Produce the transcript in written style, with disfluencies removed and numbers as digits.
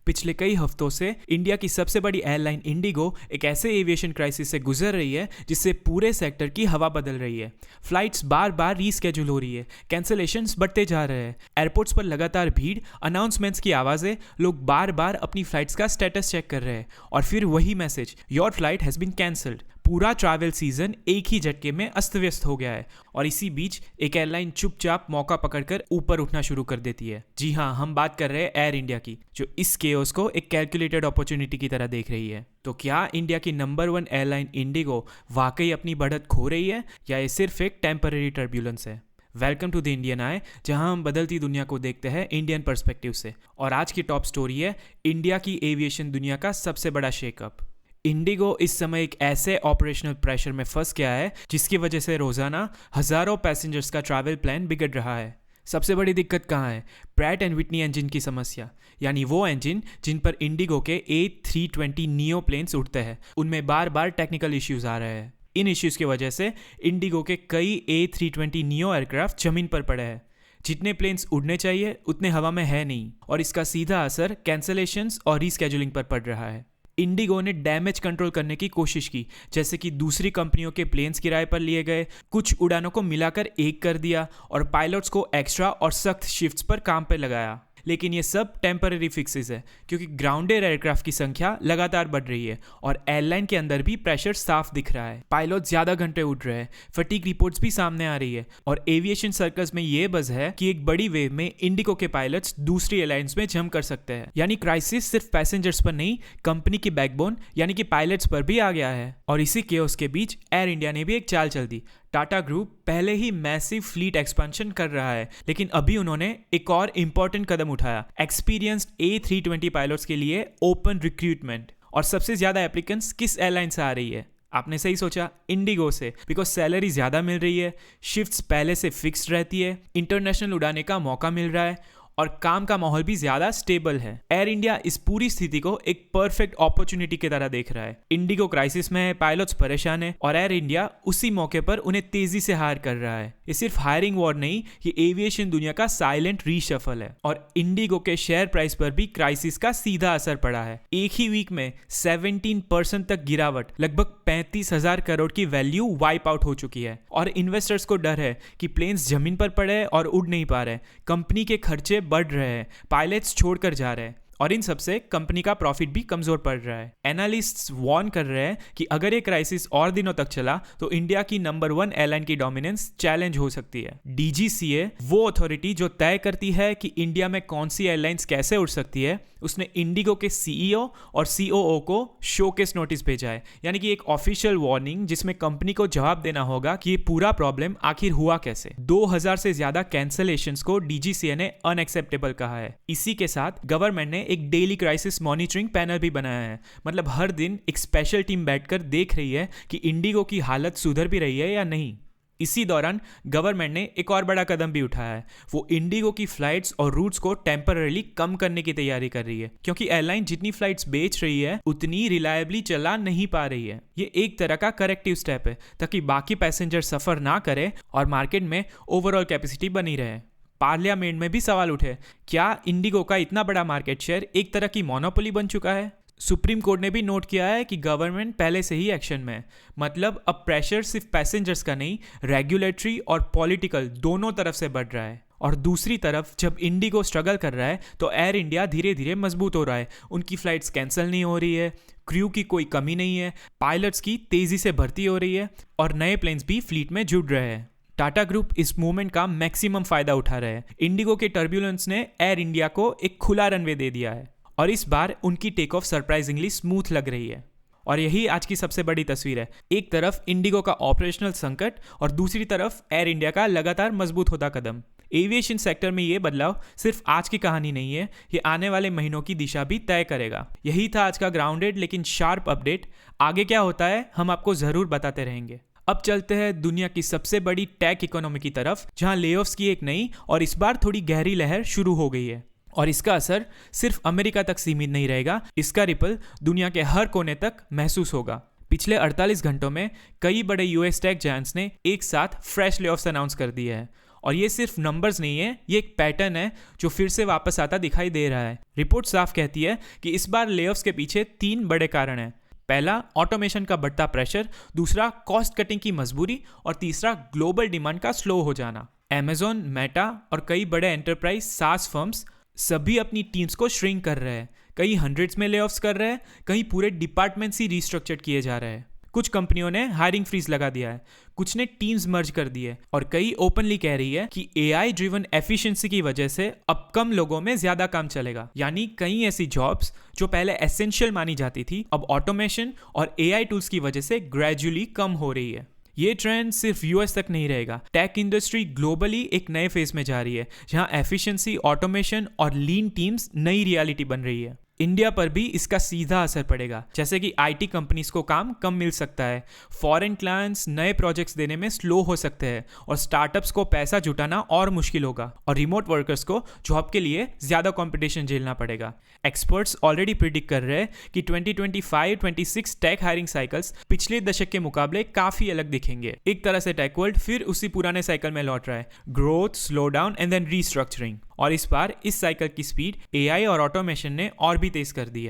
पिछले कई हफ्तों से इंडिया की सबसे बड़ी एयरलाइन इंडिगो एक ऐसे एविएशन क्राइसिस से गुजर रही है जिससे पूरे सेक्टर की हवा बदल रही है। फ्लाइट्स बार बार रीस्केड्यूल हो रही है, कैंसलेशंस बढ़ते जा रहे हैं, एयरपोर्ट्स पर लगातार भीड़, अनाउंसमेंट्स की आवाज़ें, लोग बार बार अपनी फ्लाइट्स का स्टेटस चेक कर रहे हैं और फिर वही message, your flight has been cancelled. पूरा ट्रैवल सीजन एक ही झटके में अस्त व्यस्त हो गया है और इसी बीच एक एयरलाइन चुपचाप मौका पकड़कर ऊपर उठना शुरू कर देती है। जी हाँ, हम बात कर रहे हैं एयर इंडिया की, जो इस केओस को एक कैलकुलेटेड अपॉर्चुनिटी की तरह देख रही है। तो क्या इंडिया की नंबर 1 एयरलाइन इंडिगो वाकई अपनी बढ़त खो रही है या ये सिर्फ एक टेम्पररी टर्ब्यूलेंस है? Welcome to the Indian eye, जहां हम बदलती दुनिया को देखते हैं इंडियन पर्सपेक्टिव से। और आज की टॉप स्टोरी है इंडिया की एविएशन दुनिया का सबसे बड़ा शेकअप। इंडिगो इस समय एक ऐसे ऑपरेशनल प्रेशर में फंस गया है जिसकी वजह से रोजाना हजारों पैसेंजर्स का ट्रैवल प्लान बिगड़ रहा है। सबसे बड़ी दिक्कत कहाँ है? प्रैट एंड विटनी इंजन की समस्या, यानी वो इंजन जिन पर इंडिगो के A320 नियो प्लेन्स उड़ते हैं, उनमें बार बार टेक्निकल इश्यूज आ रहे हैं। इन इश्यूज की वजह से इंडिगो के कई A320 नियो एयरक्राफ्ट जमीन पर पड़े हैं। जितने प्लेन्स उड़ने चाहिए उतने हवा में है नहीं और इसका सीधा असर कैंसलेशंस और रीस्केड्यूलिंग पर पड़ रहा है। इंडिगो ने डैमेज कंट्रोल करने की कोशिश की, जैसे कि दूसरी कंपनियों के प्लेन्स किराए पर लिए गए, कुछ उड़ानों को मिलाकर एक कर दिया और पायलट्स को एक्स्ट्रा और सख्त शिफ्ट्स पर काम पर लगाया। लेकिन ये सब टेम्पररी फिक्सेस है क्योंकि ग्राउंडेड एयरक्राफ्ट की संख्या लगातार बढ़ रही है और एयरलाइन के अंदर भी प्रेशर साफ दिख रहा है। पायलट ज्यादा घंटे उड़ रहे हैं, फटीग रिपोर्ट्स भी सामने आ रही है और एविएशन सर्कल्स में ये बज़ है कि एक बड़ी वेव में इंडिगो के पायलट्स दूसरी एयरलाइंस में जंप कर सकते हैं। यानी क्राइसिस सिर्फ पैसेंजर्स पर नहीं, कंपनी की बैकबोन यानी कि पायलट्स पर भी आ गया है। और इसी केओस के बीच एयर इंडिया ने भी एक चाल चल दी। टाटा ग्रुप पहले ही मैसिव फ्लीट एक्सपेंशन कर रहा है, लेकिन अभी उन्होंने एक और इम्पॉर्टेंट कदम उठाया, एक्सपीरियंस्ड A320 पायलट्स के लिए ओपन रिक्रूटमेंट। और सबसे ज्यादा एप्लीकेंट्स किस एयरलाइन से आ रही है? आपने सही सोचा, इंडिगो से, बिकॉज सैलरी ज्यादा मिल रही है, शिफ्ट्स पहले से फिक्स्ड रहती है, इंटरनेशनल उड़ाने का मौका मिल रहा है और काम का माहौल भी ज्यादा स्टेबल है। एयर इंडिया इस पूरी स्थिति को एक परफेक्ट अपॉर्चुनिटी की तरह देख रहा है। इंडिगो क्राइसिस में है, पायलट्स परेशान है और एयर इंडिया उसी मौके पर उन्हें तेजी से हायर कर रहा है। ये सिर्फ हायरिंग वॉर नहीं, ये एविएशन दुनिया का साइलेंट रीशफल है और इंडिगो के शेयर प्राइस पर भी क्राइसिस का सीधा असर पड़ा है। एक ही वीक में 17% तक गिरावट, लगभग 35,000 करोड़ की वैल्यू वाइप आउट हो चुकी है और इन्वेस्टर्स को डर है कि प्लेन्स जमीन पर पड़े और उड़ नहीं पा रहे, कंपनी के खर्चे बढ़ रहे हैं, पायलट्स छोड़कर जा रहे हैं और इन सबसे कंपनी का प्रॉफिट भी कमजोर पड़ रहा है। एनालिस्ट्स वार्न कर रहे हैं कि अगर ये क्राइसिस और दिनों तक चला तो इंडिया की नंबर 1 एयरलाइन की डोमिनेंस चैलेंज हो सकती है। DGCA, वो अथॉरिटी जो तय करती है कि इंडिया में कौन सी एयरलाइंस कैसे उड़ सकती है, उसने इंडिगो के CEO और COO को शोकेस नोटिस भेजा है, यानी कि एक ऑफिशियल वार्निंग जिसमें कंपनी को जवाब देना होगा कि ये पूरा प्रॉब्लम आखिर हुआ कैसे। 2000 से ज्यादा कैंसलेशंस को DGCA ने अनएक्सेप्टेबल कहा है। इसी के साथ गवर्नमेंट ने एक डेली क्राइसिस मॉनिटरिंग पैनल भी बनाया है, मतलब हर दिन एक स्पेशल टीम बैठकर देख रही है कि इंडिगो की हालत सुधर भी रही है या नहीं। इसी दौरान गवर्नमेंट ने एक और बड़ा कदम भी उठाया है, वो इंडिगो की फ्लाइट्स और रूट्स को टेम्पररीली कम करने की तैयारी कर रही है, क्योंकि एयरलाइन जितनी फ्लाइट्स बेच रही है उतनी रिलायबली चला नहीं पा रही है। ये एक तरह का करेक्टिव स्टेप है ताकि बाकी पैसेंजर सफर ना करे और मार्केट में ओवरऑल कैपेसिटी बनी रहे। पार्लियामेंट में भी सवाल उठे, क्या इंडिगो का इतना बड़ा मार्केट शेयर एक तरह की मोनोपोली बन चुका है? सुप्रीम कोर्ट ने भी नोट किया है कि गवर्नमेंट पहले से ही एक्शन में है, मतलब अब प्रेशर सिर्फ पैसेंजर्स का नहीं, रेगुलेटरी और पॉलिटिकल दोनों तरफ से बढ़ रहा है। और दूसरी तरफ जब इंडिगो स्ट्रगल कर रहा है तो एयर इंडिया धीरे धीरे मजबूत हो रहा है। उनकी फ्लाइट्स कैंसिल नहीं हो रही है, क्रू की कोई कमी नहीं है, पायलट्स की तेजी से भर्ती हो रही है और नए प्लेन्स भी फ्लीट में जुड़ रहे हैं। टाटा ग्रुप इस मूवमेंट का मैक्सिमम फायदा उठा रहे हैं। इंडिगो के टर्ब्यूलेंस ने एयर इंडिया को एक खुला रनवे दे दिया है और इस बार उनकी टेक ऑफ सरप्राइजिंगली स्मूथ लग रही है। और यही आज की सबसे बड़ी तस्वीर है, एक तरफ इंडिगो का ऑपरेशनल संकट और दूसरी तरफ एयर इंडिया का लगातार मजबूत होता कदम। एविएशन सेक्टर में ये बदलाव सिर्फ आज की कहानी नहीं है, ये आने वाले महीनों की दिशा भी तय करेगा। यही था आज का ग्राउंडेड लेकिन शार्प अपडेट। आगे क्या होता है हम आपको जरूर बताते रहेंगे। अब चलते हैं दुनिया की सबसे बड़ी टेक इकोनॉमी की तरफ, जहां लेऑफ्स की एक नई और इस बार थोड़ी गहरी लहर शुरू हो गई है और इसका असर सिर्फ अमेरिका तक सीमित नहीं रहेगा, इसका रिपल दुनिया के हर कोने तक महसूस होगा। पिछले 48 घंटों में कई बड़े US टेक जायंट्स ने एक साथ फ्रेश लेऑफ्स अनाउंस कर दिए हैं और ये सिर्फ नंबर्स नहीं है, ये एक पैटर्न है जो फिर से वापस आता दिखाई दे रहा है। रिपोर्ट साफ कहती है कि इस बार लेऑफ्स के पीछे 3 बड़े कारण हैं। पहला, ऑटोमेशन का बढ़ता प्रेशर, दूसरा कॉस्ट कटिंग की मजबूरी और तीसरा ग्लोबल डिमांड का स्लो हो जाना। Amazon, मेटा और कई बड़े एंटरप्राइज SaaS फर्म्स सभी अपनी टीम्स को श्रिंक कर रहे हैं। कई हंड्रेड्स में लेऑफ्स कर रहे हैं, कहीं पूरे डिपार्टमेंट्स ही रिस्ट्रक्चर्ड किए जा रहे हैं। कुछ कंपनियों ने हायरिंग फ्रीज लगा दिया है, कुछ ने टीम्स मर्ज कर दी है और कई ओपनली कह रही है कि AI ड्रिवन एफिशिएंसी की वजह से अब कम लोगों में ज्यादा काम चलेगा। यानी कई ऐसी जॉब्स जो पहले एसेंशियल मानी जाती थी अब ऑटोमेशन और AI टूल्स की वजह से ग्रेजुअली कम हो रही है। ये ट्रेंड सिर्फ यूएस तक नहीं रहेगा। टेक इंडस्ट्री ग्लोबली एक नए फेज में जा रही है जहां एफिशिएंसी, ऑटोमेशन और लीन टीम्स नई रियलिटी बन रही है। इंडिया पर भी इसका सीधा असर पड़ेगा, जैसे कि IT कंपनीज को काम कम मिल सकता है, फॉरेन क्लाइंट्स नए प्रोजेक्ट्स देने में स्लो हो सकते हैं और स्टार्टअप्स को पैसा जुटाना और मुश्किल होगा और रिमोट वर्कर्स को जॉब के लिए ज्यादा कंपटीशन झेलना पड़ेगा। एक्सपर्ट्स ऑलरेडी प्रिडिक्ट कर रहे हैं कि 2025-26 टेक हायरिंग साइकिल्स पिछले दशक के मुकाबले काफी अलग दिखेंगे। एक तरह से टेक वर्ल्ड फिर उसी पुराने साइकिल में लौट रहा है, growth, slow down and then restructuring. और इस बार इस साइकिल की स्पीड AI और ऑटोमेशन ने और भी तेज कर दी है।